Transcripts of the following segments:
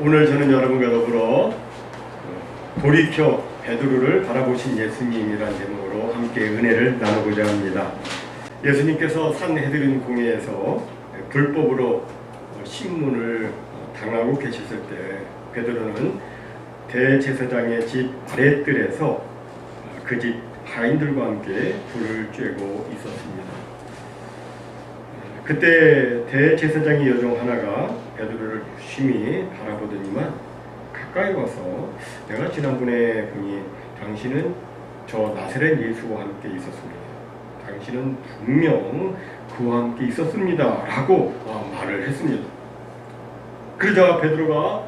오늘 저는 여러분과 더불어 돌이켜 베드로를 바라보신 예수님이라는 제목으로 함께 은혜를 나누고자 합니다. 예수님께서 산헤드린 공회에서 불법으로 신문을 당하고 계셨을 때 베드로는 대제사장의 집 아랫뜰에서 그 집 하인들과 함께 불을 쬐고 있었습니다. 그때 대제사장의 여종 하나가 베드로를 유심히 바라보더니만 가까이 와서 내가 지난번에 보니 당신은 저 나사렛 예수와 함께 있었습니다. 당신은 분명 그와 함께 있었습니다 라고 말을 했습니다. 그러자 베드로가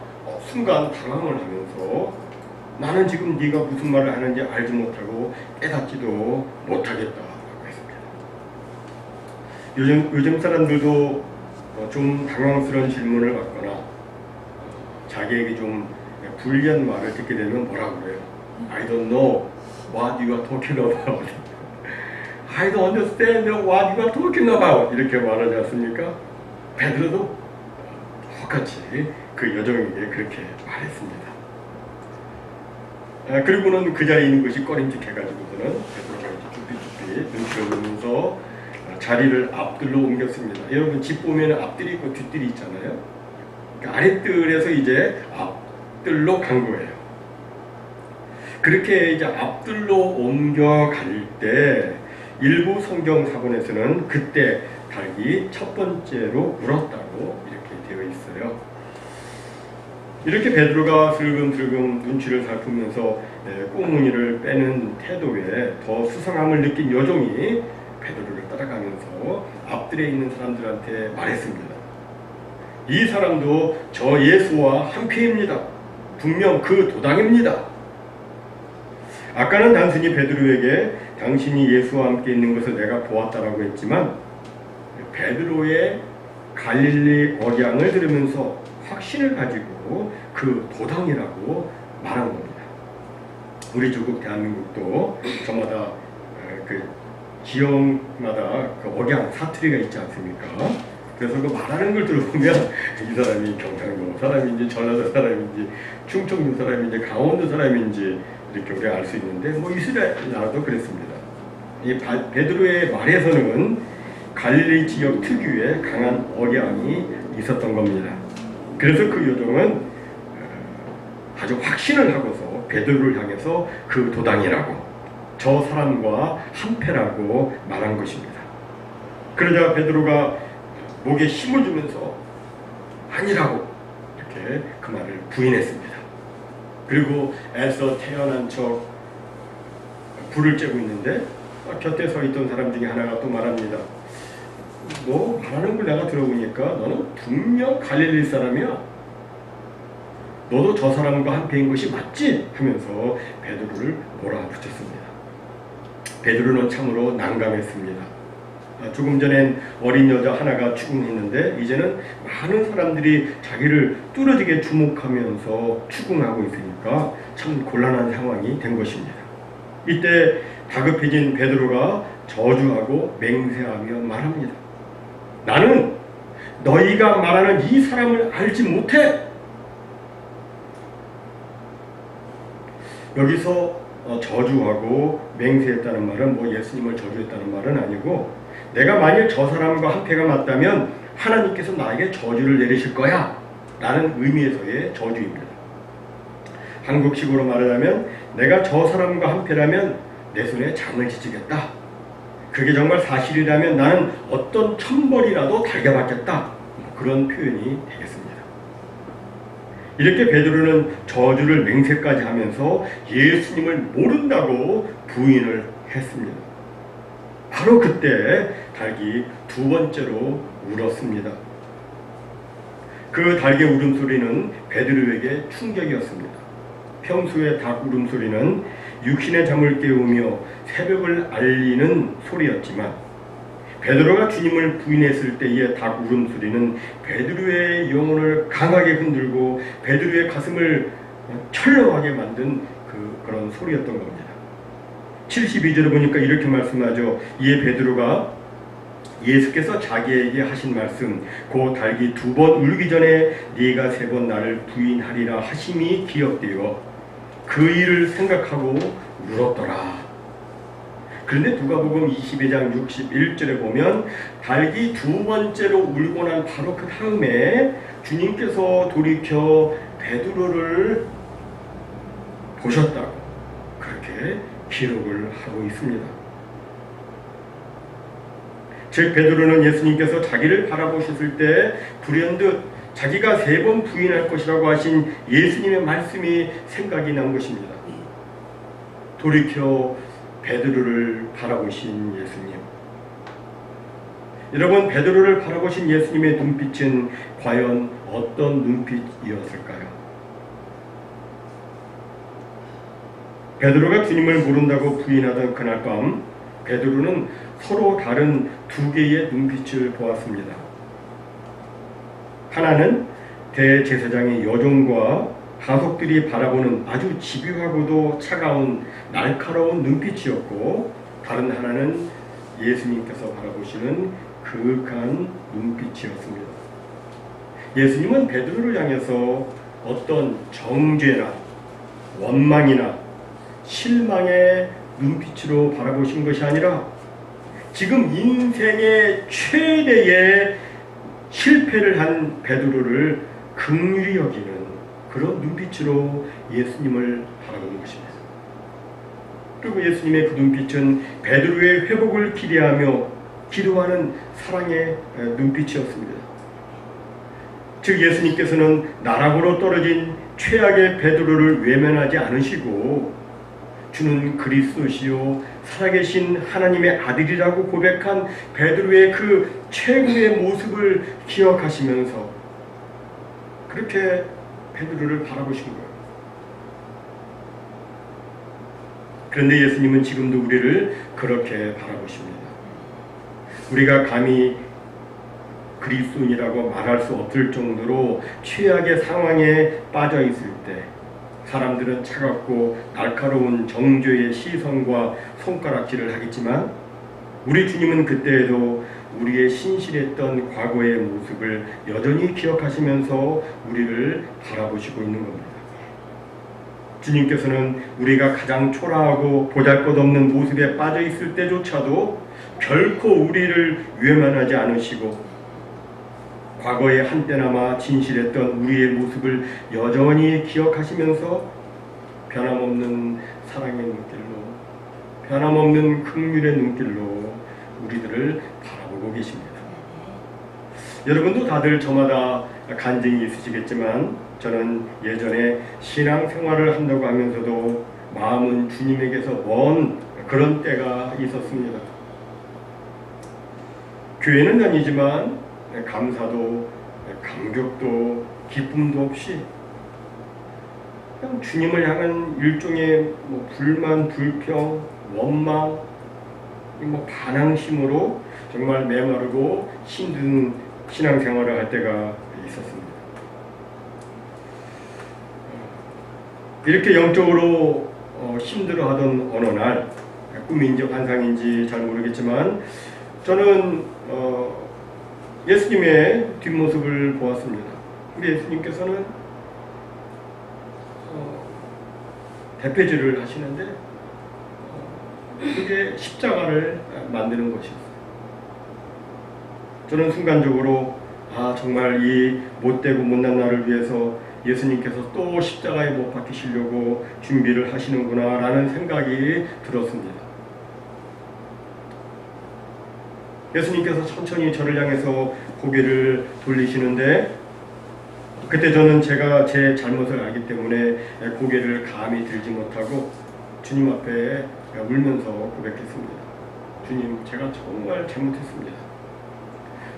순간 당황을 하면서 나는 지금 네가 무슨 말을 하는지 알지 못하고 깨닫지도 못하겠다 라고 했습니다. 요즘 사람들도 좀 당황스러운 질문을 받거나 자기에게 좀 불리한 말을 듣게 되면 뭐라고 그래요? I don't know what you are talking about. I don't understand what you are talking about. 이렇게 말하지 않습니까? 베드로도 똑같이 그 여종에게 그렇게 말했습니다. 그리고는 그 자리에 있는 것이 꺼림직해가지고서는 베드로가 쭈삣쭈삣 눈치를 보면서 자리를 앞뜰로 옮겼습니다. 여러분 집 보면 앞뜰이 있고 뒷뜰이 있잖아요. 그러니까 아랫뜰에서 이제 앞뜰로 간 거예요. 그렇게 이제 앞뜰로 옮겨갈 때 일부 성경 사본에서는 그때 닭이 첫 번째로 울었다고 이렇게 되어 있어요. 이렇게 베드로가 슬금슬금 눈치를 살피면서 꽁무니를 빼는 태도에 더 수상함을 느낀 여종이 베드로를 따라가면서 앞뜰에 있는 사람들한테 말했습니다. 이 사람도 저 예수와 한패입니다. 분명 그 도당입니다. 아까는 단순히 베드로에게 당신이 예수와 함께 있는 것을 내가 보았다라고 했지만 베드로의 갈릴리 억양을 들으면서 확신을 가지고 그 도당이라고 말한 겁니다. 우리 조국 대한민국도 저마다 그 지역마다 그 억양 사투리가 있지 않습니까? 그래서 그 말하는 걸 들어보면 이 사람이 경상도 사람인지 전라도 사람인지 충청도 사람인지 강원도 사람인지 이렇게 우리가 알 수 있는데 뭐 이스라엘 나라도 그랬습니다. 이 베드로의 말에서는 갈릴리 지역 특유의 강한 억양이 있었던 겁니다. 그래서 그 여종은 아주 확신을 하고서 베드로를 향해서 그 도당이라고 저 사람과 한패라고 말한 것입니다. 그러자 베드로가 목에 힘을 주면서 아니라고 이렇게 그 말을 부인했습니다. 그리고 애써 태어난 척 불을 쬐고 있는데 곁에 서 있던 사람 중에 하나가 또 말합니다. 너 말하는 걸 내가 들어보니까 너는 분명 갈릴리 사람이야. 너도 저 사람과 한패인 것이 맞지? 하면서 베드로를 몰아붙였습니다. 베드로는 참으로 난감했습니다. 조금 전엔 어린 여자 하나가 추궁했는데 이제는 많은 사람들이 자기를 뚫어지게 주목하면서 추궁하고 있으니까 참 곤란한 상황이 된 것입니다. 이때 다급해진 베드로가 저주하고 맹세하며 말합니다. 나는 너희가 말하는 이 사람을 알지 못해. 여기서 저주하고 맹세했다는 말은 뭐 예수님을 저주했다는 말은 아니고 내가 만일 저 사람과 한패가 맞다면 하나님께서 나에게 저주를 내리실 거야 라는 의미에서의 저주입니다. 한국식으로 말하자면 내가 저 사람과 한패라면 내 손에 장을 지지겠다. 그게 정말 사실이라면 나는 어떤 천벌이라도 달겨받겠다. 그런 표현이 되겠습니다. 이렇게 베드로는 저주를 맹세까지 하면서 예수님을 모른다고 부인을 했습니다. 바로 그때 닭이 두 번째로 울었습니다. 그 닭의 울음소리는 베드로에게 충격이었습니다. 평소의 닭 울음소리는 육신의 잠을 깨우며 새벽을 알리는 소리였지만 베드로가 주님을 부인했을 때의 닭 울음소리는 베드로의 영혼을 강하게 흔들고 베드로의 가슴을 철렁하게 만든 그런 소리였던 겁니다. 72절을 보니까 이렇게 말씀하죠. 이에 베드로가 예수께서 자기에게 하신 말씀, 그 닭이 2번 울기 전에 네가 3번 나를 부인하리라 하심이 기억되어 그 일을 생각하고 울었더라. 그런데 누가복음 22장 61절에 보면 닭이 2번째로 울고 난 바로 그 다음에 주님께서 돌이켜 베드로를 보셨다고 그렇게 기록을 하고 있습니다. 즉 베드로는 예수님께서 자기를 바라보셨을 때 불현듯 자기가 3번 부인할 것이라고 하신 예수님의 말씀이 생각이 난 것입니다. 돌이켜 베드로를 바라보신 예수님. 여러분, 베드로를 바라보신 예수님의 눈빛은 과연 어떤 눈빛이었을까요? 베드로가 주님을 모른다고 부인하던 그날 밤 베드로는 서로 다른 2개의 눈빛을 보았습니다. 하나는 대제사장의 여종과 가족들이 바라보는 아주 집요하고도 차가운 날카로운 눈빛이었고, 다른 하나는 예수님께서 바라보시는 그윽한 눈빛이었습니다. 예수님은 베드로를 향해서 어떤 정죄나 원망이나 실망의 눈빛으로 바라보신 것이 아니라 지금 인생의 최대의 실패를 한 베드로를 긍휼히 여기는 그런 눈빛으로 예수님을 바라보는 것입니다. 그리고 예수님의 그 눈빛은 베드로의 회복을 기대하며 기도하는 사랑의 눈빛이었습니다. 즉 예수님께서는 나락으로 떨어진 최악의 베드로를 외면하지 않으시고 주는 그리스도시요 살아계신 하나님의 아들이라고 고백한 베드로의 그 최고의 모습을 기억하시면서 그렇게 베드로를 바라보신 거예요. 그런데 예수님은 지금도 우리를 그렇게 바라보십니다. 우리가 감히 그리스도인이라고 말할 수 없을 정도로 최악의 상황에 빠져 있을 때 사람들은 차갑고 날카로운 정죄의 시선과 손가락질을 하겠지만 우리 주님은 그때에도 우리의 신실했던 과거의 모습을 여전히 기억하시면서 우리를 바라보시고 있는 겁니다. 주님께서는 우리가 가장 초라하고 보잘것없는 모습에 빠져 있을 때조차도 결코 우리를 외면하지 않으시고 과거에 한때나마 진실했던 우리의 모습을 여전히 기억하시면서 변함없는 사랑의 눈길로, 변함없는 긍휼의 눈길로 우리들을 바라보고 계십니다. 여러분도 다들 저마다 간증이 있으시겠지만 저는 예전에 신앙생활을 한다고 하면서도 마음은 주님에게서 먼 그런 때가 있었습니다. 교회는 다니지만 감사도 감격도 기쁨도 없이 그냥 주님을 향한 일종의 불만, 불평, 원망, 반항심으로 정말 메마르고 힘든 신앙생활을 할 때가 있었습니다. 이렇게 영적으로 힘들어하던 어느 날, 꿈인지 환상인지 잘 모르겠지만 저는 예수님의 뒷모습을 보았습니다. 우리 예수님께서는 대패질을 하시는데 그게 십자가를 만드는 것이었어요. 저는 순간적으로 정말 이 못되고 못난 나를 위해서 예수님께서 또 십자가에 못 박히시려고 준비를 하시는구나 라는 생각이 들었습니다. 예수님께서 천천히 저를 향해서 고개를 돌리시는데 그때 저는 제가 제 잘못을 알기 때문에 고개를 감히 들지 못하고 주님 앞에 울면서 고백했습니다. 주님, 제가 정말 잘못했습니다.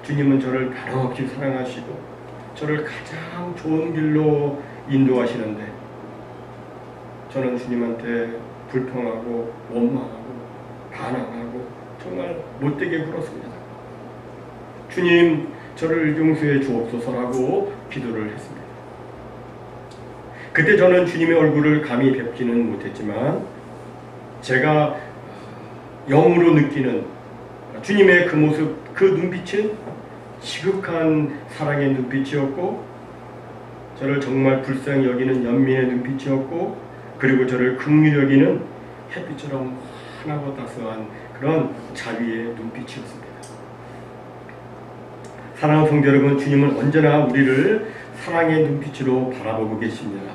주님은 저를 변함없이 사랑하시고 저를 가장 좋은 길로 인도하시는데 저는 주님한테 불평하고 원망하고 반항하고 정말 못되게 굴었습니다. 주님, 저를 용서해 주옵소서라고 기도를 했습니다. 그때 저는 주님의 얼굴을 감히 뵙지는 못했지만 제가 영으로 느끼는 주님의 그 모습, 그 눈빛은 지극한 사랑의 눈빛이었고, 저를 정말 불쌍히 여기는 연민의 눈빛이었고, 그리고 저를 긍휼히 여기는 햇빛처럼 환하고 따스한 그런 자비의 눈빛이었습니다. 사랑하는 성도 여러분, 주님은 언제나 우리를 사랑의 눈빛으로 바라보고 계십니다.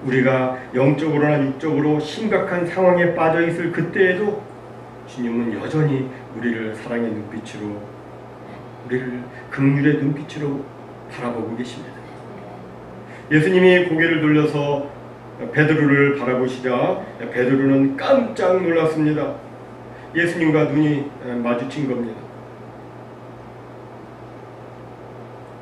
우리가 영적으로나 육적으로 심각한 상황에 빠져 있을 그때에도 주님은 여전히 우리를 사랑의 눈빛으로, 우리를 긍휼의 눈빛으로 바라보고 계십니다. 예수님이 고개를 돌려서 베드로를 바라보시자 베드로는 깜짝 놀랐습니다. 예수님과 눈이 마주친 겁니다.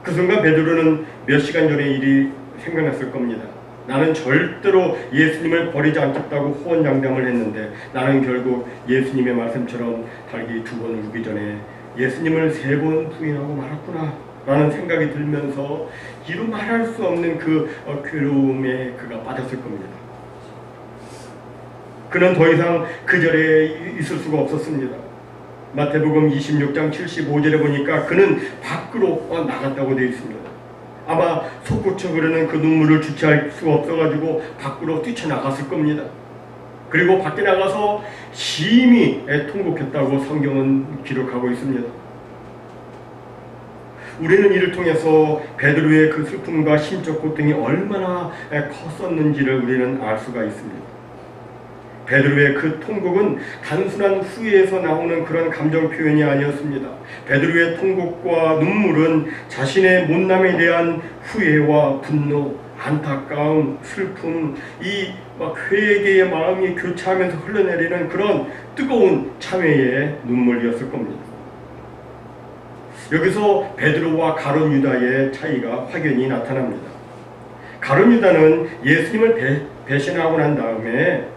그 순간 베드로는 몇 시간 전의 일이 생각났을 겁니다. 나는 절대로 예수님을 버리지 않겠다고 호언장담을 했는데 나는 결국 예수님의 말씀처럼 달기 2번 울기 전에 예수님을 3번 부인하고 말았구나 라는 생각이 들면서 이루 말할 수 없는 그 괴로움에 그가 빠졌을 겁니다. 그는 더 이상 그 자리에 있을 수가 없었습니다. 마태복음 26장 75절에 보니까 그는 밖으로 나갔다고 되어 있습니다. 아마 솟구쳐 흐르는 그 눈물을 주체할 수가 없어가지고 밖으로 뛰쳐나갔을 겁니다. 그리고 밖에 나가서 심히 통곡했다고 성경은 기록하고 있습니다. 우리는 이를 통해서 베드로의 그 슬픔과 심적 고통이 얼마나 컸었는지를 우리는 알 수가 있습니다. 베드로의 그 통곡은 단순한 후회에서 나오는 그런 감정 표현이 아니었습니다. 베드로의 통곡과 눈물은 자신의 못남에 대한 후회와 분노, 안타까움, 슬픔, 이 막 회개의 마음이 교차하면서 흘러내리는 그런 뜨거운 참회의 눈물이었을 겁니다. 여기서 베드로와 가룟 유다의 차이가 확연히 나타납니다. 가룟 유다는 예수님을 배신하고 난 다음에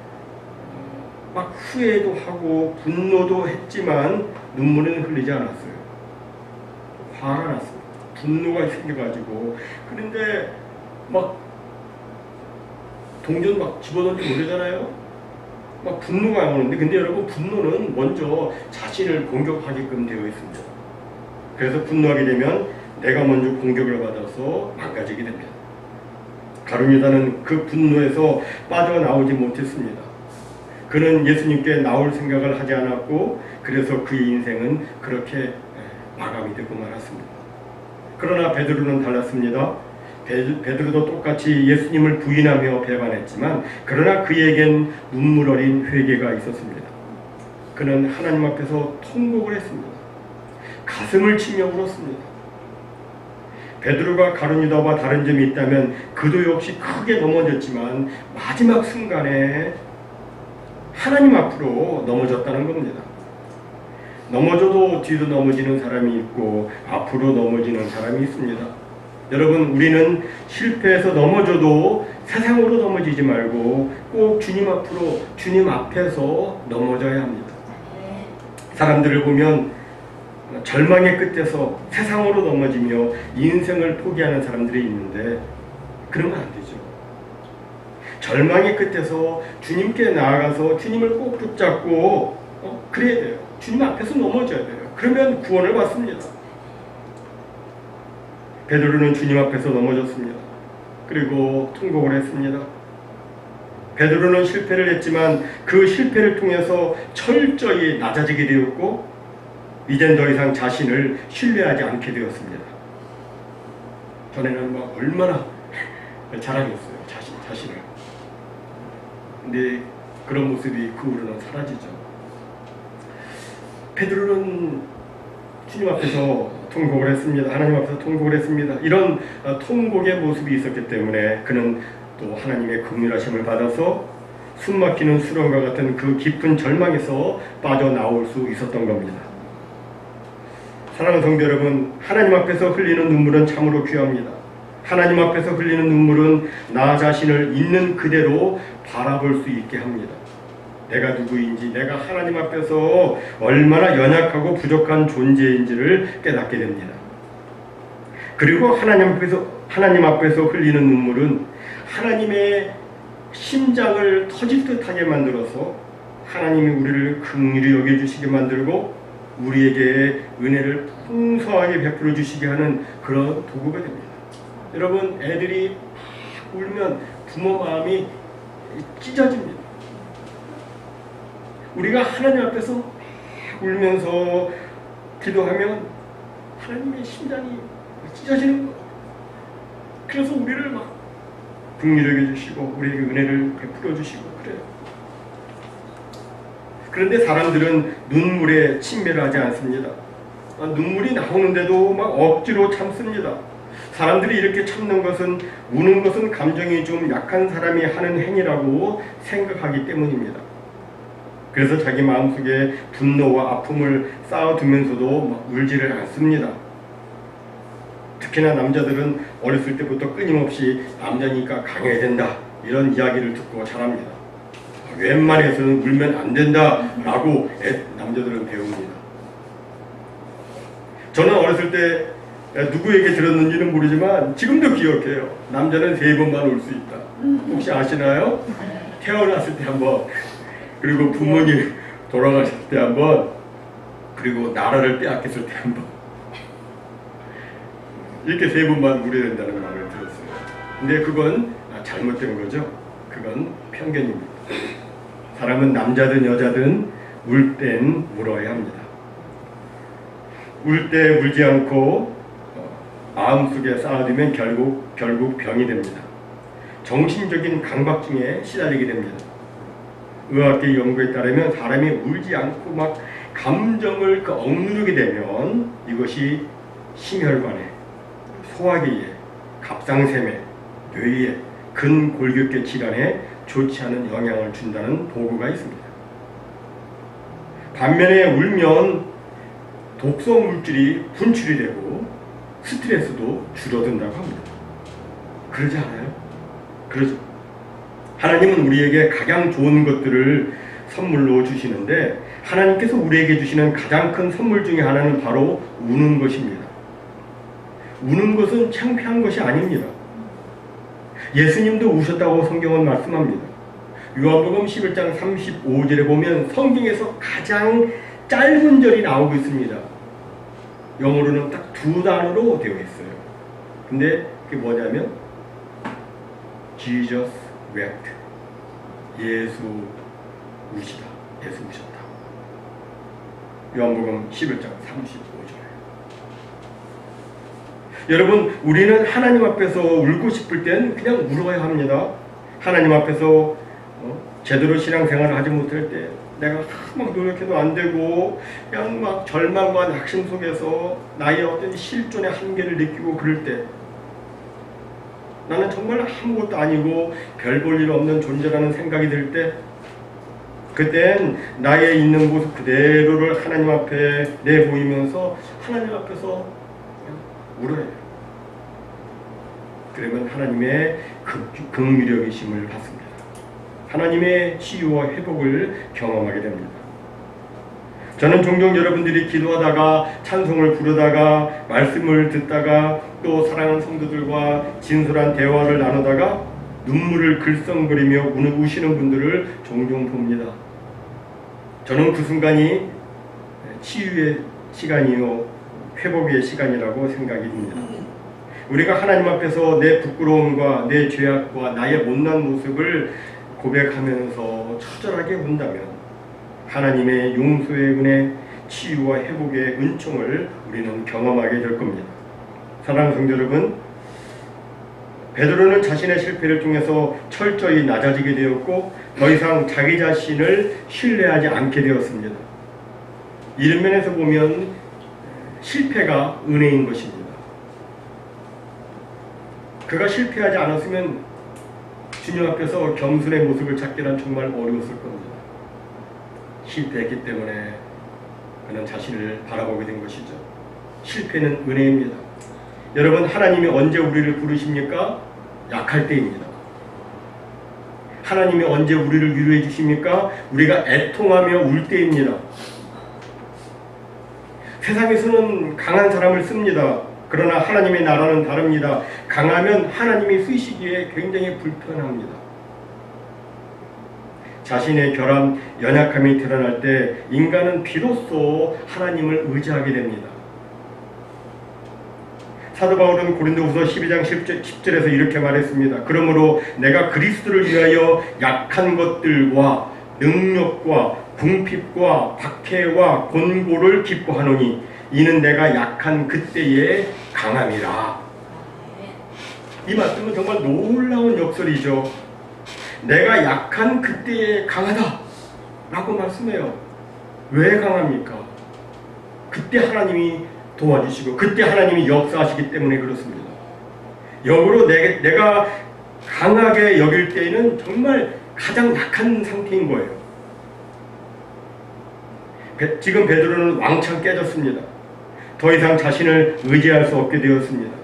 막 후회도 하고 분노도 했지만 눈물은 흘리지 않았어요. 화가 났어요. 분노가 생겨가지고. 그런데 막 동전 막 집어던지고 그러잖아요. 막 분노가 오는데, 근데 여러분 분노는 먼저 자신을 공격하게끔 되어 있습니다. 그래서 분노하게 되면 내가 먼저 공격을 받아서 망가지게 됩니다. 가룟 유다는 그 분노에서 빠져나오지 못했습니다. 그는 예수님께 나올 생각을 하지 않았고, 그래서 그의 인생은 그렇게 마감이 되고 말았습니다. 그러나 베드로는 달랐습니다. 베드로도 똑같이 예수님을 부인하며 배반했지만, 그러나 그에겐 눈물 어린 회개가 있었습니다. 그는 하나님 앞에서 통곡을 했습니다. 가슴을 치며 울었습니다. 베드로가 가룟 유다와 다른 점이 있다면 그도 역시 크게 넘어졌지만 마지막 순간에 하나님 앞으로 넘어졌다는 겁니다. 넘어져도 뒤로 넘어지는 사람이 있고 앞으로 넘어지는 사람이 있습니다. 여러분, 우리는 실패해서 넘어져도 세상으로 넘어지지 말고 꼭 주님 앞으로, 주님 앞에서 넘어져야 합니다. 사람들을 보면 절망의 끝에서 세상으로 넘어지며 인생을 포기하는 사람들이 있는데 그러면 안 되죠. 절망의 끝에서 주님께 나아가서 주님을 꼭 붙잡고 그래야 돼요. 주님 앞에서 넘어져야 돼요. 그러면 구원을 받습니다. 베드로는 주님 앞에서 넘어졌습니다. 그리고 통곡을 했습니다. 베드로는 실패를 했지만 그 실패를 통해서 철저히 낮아지게 되었고, 이젠 더 이상 자신을 신뢰하지 않게 되었습니다. 전에는 막 얼마나 자랑했어요. 자신을. 근데 그런 모습이 그 후로는 사라지죠. 베드로는 주님 앞에서 통곡을 했습니다. 하나님 앞에서 통곡을 했습니다. 이런 통곡의 모습이 있었기 때문에 그는 또 하나님의 긍휼하심을 받아서 숨막히는 수렁과 같은 그 깊은 절망에서 빠져나올 수 있었던 겁니다. 사랑하는 성도 여러분, 하나님 앞에서 흘리는 눈물은 참으로 귀합니다. 하나님 앞에서 흘리는 눈물은 나 자신을 있는 그대로 바라볼 수 있게 합니다. 내가 누구인지, 내가 하나님 앞에서 얼마나 연약하고 부족한 존재인지를 깨닫게 됩니다. 그리고 하나님 앞에서 흘리는 눈물은 하나님의 심장을 터질 듯하게 만들어서 하나님이 우리를 긍휼히 여겨주시게 만들고, 우리에게 은혜를 풍성하게 베풀어 주시게 하는 그런 도구가 됩니다. 여러분, 애들이 막 울면 부모 마음이 찢어집니다. 우리가 하나님 앞에서 막 울면서 기도하면 하나님의 심장이 찢어지는 거예요. 그래서 우리를 막 긍휼히 여겨주시고 우리에게 은혜를 베풀어 주시고 그래요. 그런데 사람들은 눈물에 침매를 하지 않습니다. 눈물이 나오는데도 막 억지로 참습니다. 사람들이 이렇게 참는 것은, 우는 것은 감정이 좀 약한 사람이 하는 행위라고 생각하기 때문입니다. 그래서 자기 마음속에 분노와 아픔을 쌓아두면서도 막 울지를 않습니다. 특히나 남자들은 어렸을 때부터 끊임없이 남자니까 강해야 된다, 이런 이야기를 듣고 자랍니다. 웬만해서는 울면 안 된다 라고 남자들은 배웁니다. 저는 어렸을 때 누구에게 들었는지는 모르지만 지금도 기억해요. 남자는 3번만 울 수 있다. 혹시 아시나요? 태어났을 때 한번, 그리고 부모님 돌아가실 때 한번, 그리고 나라를 빼앗겼을 때 한번, 이렇게 3번만 울어야 된다는 말을 들었어요. 근데 그건 잘못된 거죠. 그건 편견입니다. 사람은 남자든 여자든 울 땐 울어야 합니다. 울 때 울지 않고 마음속에 쌓아두면 결국 병이 됩니다. 정신적인 강박증에 시달리게 됩니다. 의학계 연구에 따르면 사람이 울지 않고 막 감정을 억누르게 되면 이것이 심혈관에, 소화기에, 갑상샘에, 뇌에, 근골격계 질환에 좋지 않은 영향을 준다는 보고가 있습니다. 반면에 울면 독성 물질이 분출이 되고 스트레스도 줄어든다고 합니다. 그러지 않아요? 그러죠. 하나님은 우리에게 가장 좋은 것들을 선물로 주시는데, 하나님께서 우리에게 주시는 가장 큰 선물 중에 하나는 바로 우는 것입니다. 우는 것은 창피한 것이 아닙니다. 예수님도 우셨다고 성경은 말씀합니다. 요한복음 11장 35절에 보면 성경에서 가장 짧은 절이 나오고 있습니다. 영어로는 딱 2단어로 되어 있어요. 근데 그게 뭐냐면 Jesus wept. 예수 우시다. 예수 우셨다. 요한복음 11장 35절. 여러분, 우리는 하나님 앞에서 울고 싶을 땐 그냥 울어야 합니다. 하나님 앞에서 제대로 신앙생활을 하지 못할 때, 내가 막 노력해도 안 되고 그냥 막 절망과 낙심 속에서 나의 어떤 실존의 한계를 느끼고 그럴 때, 나는 정말 아무것도 아니고 별 볼 일 없는 존재라는 생각이 들 때, 그땐 나의 있는 모습 그대로를 하나님 앞에 내보이면서 하나님 앞에서 울어야 해요. 그러면 하나님의 긍휼력이심을 받습니다. 하나님의 치유와 회복을 경험하게 됩니다. 저는 종종 여러분들이 기도하다가, 찬송을 부르다가, 말씀을 듣다가, 또 사랑하는 성도들과 진솔한 대화를 나누다가 눈물을 글썽거리며 우시는 분들을 종종 봅니다. 저는 그 순간이 치유의 시간이요, 회복의 시간이라고 생각이 듭니다. 우리가 하나님 앞에서 내 부끄러움과 내 죄악과 나의 못난 모습을 고백하면서 처절하게 운다면 하나님의 용서의 은혜, 치유와 회복의 은총을 우리는 경험하게 될 겁니다. 사랑하는 성도 여러분, 베드로는 자신의 실패를 통해서 철저히 낮아지게 되었고 더 이상 자기 자신을 신뢰하지 않게 되었습니다. 이런 면에서 보면 실패가 은혜인 것입니다. 그가 실패하지 않았으면 주님 앞에서 겸손의 모습을 찾기란 정말 어려웠을 겁니다. 실패했기 때문에 그는 자신을 바라보게 된 것이죠. 실패는 은혜입니다. 여러분, 하나님이 언제 우리를 부르십니까? 약할 때입니다. 하나님이 언제 우리를 위로해 주십니까? 우리가 애통하며 울 때입니다. 세상에서는 강한 사람을 씁니다. 그러나 하나님의 나라는 다릅니다. 강하면 하나님이 쓰시기에 굉장히 불편합니다. 자신의 결함, 연약함이 드러날 때 인간은 비로소 하나님을 의지하게 됩니다. 사도 바울은 고린도후서 12장 10절에서 이렇게 말했습니다. 그러므로 내가 그리스도를 위하여 약한 것들과 능력과 궁핍과 박해와 곤고를 기뻐하노니 이는 내가 약한 그때의 강함이라. 이 말씀은 정말 놀라운 역설이죠. 내가 약한 그때에 강하다 라고 말씀해요. 왜 강합니까? 그때 하나님이 도와주시고 그때 하나님이 역사하시기 때문에 그렇습니다. 역으로 내가 강하게 여길 때에는 정말 가장 약한 상태인 거예요. 지금 베드로는 왕창 깨졌습니다. 더 이상 자신을 의지할 수 없게 되었습니다.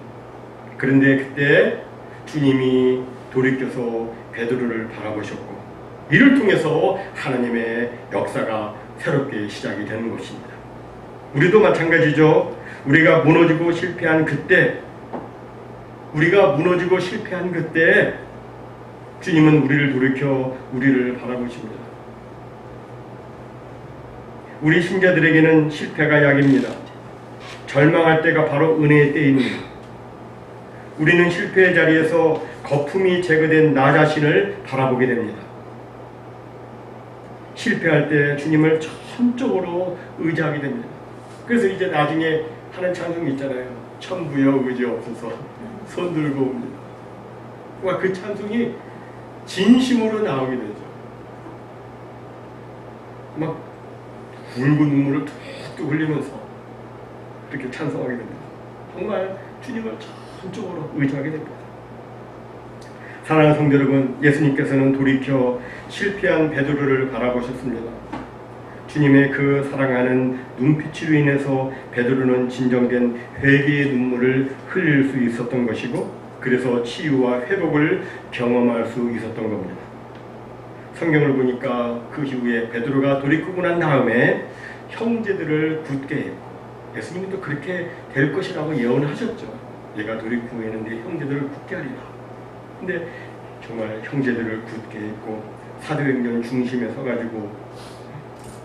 그런데 그때 주님이 돌이켜서 베드로를 바라보셨고 이를 통해서 하나님의 역사가 새롭게 시작이 되는 것입니다. 우리도 마찬가지죠. 우리가 무너지고 실패한 그때 주님은 우리를 돌이켜 우리를 바라보십니다. 우리 신자들에게는 실패가 약입니다. 절망할 때가 바로 은혜의 때입니다. 우리는 실패의 자리에서 거품이 제거된 나 자신을 바라보게 됩니다. 실패할 때 주님을 전적으로 의지하게 됩니다. 그래서 이제 나중에 하는 찬송이 있잖아요. 천부여 의지 없어서 손 들고 옵니다. 그 찬송이 진심으로 나오게 되죠. 막 굵은 눈물을 툭툭 흘리면서 그렇게 찬송하게 됩니다. 정말 주님을 전적으로 의지하게 됩니다. 사랑하는 성도 여러분, 예수님께서는 돌이켜 실패한 베드로를 바라보셨습니다. 주님의 그 사랑하는 눈빛으로 인해서 베드로는 진정된 회개의 눈물을 흘릴 수 있었던 것이고 그래서 치유와 회복을 경험할 수 있었던 겁니다. 성경을 보니까 그 이후에 베드로가 돌이키고 난 다음에 형제들을 굳게 했고 예수님도 그렇게 될 것이라고 예언하셨죠. 얘가 돌이키면 내 형제들을 굳게 하리라. 근데 정말 형제들을 굳게 했고 사도행전 중심에 서가지고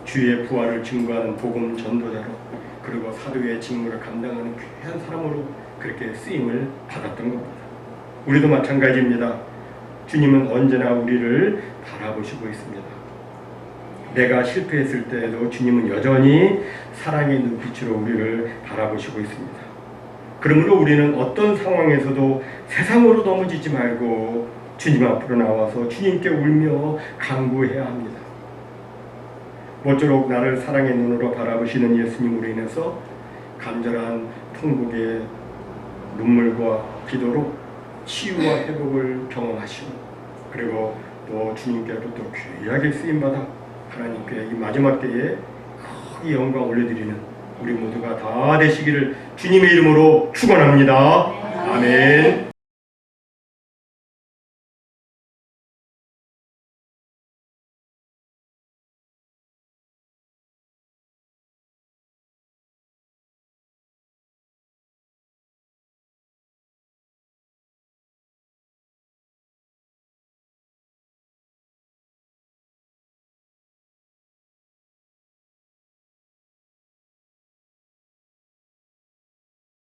주의 부활을 증거하는 복음 전도자로 그리고 사도의 직무를 감당하는 귀한 사람으로 그렇게 쓰임을 받았던 겁니다. 우리도 마찬가지입니다. 주님은 언제나 우리를 바라보시고 있습니다. 내가 실패했을 때에도 주님은 여전히 사랑의 눈빛으로 우리를 바라보시고 있습니다. 그러므로 우리는 어떤 상황에서도 세상으로 넘어지지 말고 주님 앞으로 나와서 주님께 울며 간구해야 합니다. 모쪼록 나를 사랑의 눈으로 바라보시는 예수님으로 인해서 간절한 통곡의 눈물과 기도로 치유와 회복을 경험하시고 그리고 또 주님께도 또 귀하게 쓰임받아 하나님께 이 마지막 때에 크게 영광 올려드리는 우리 모두가 다 되시기를 주님의 이름으로 축원합니다. 아멘.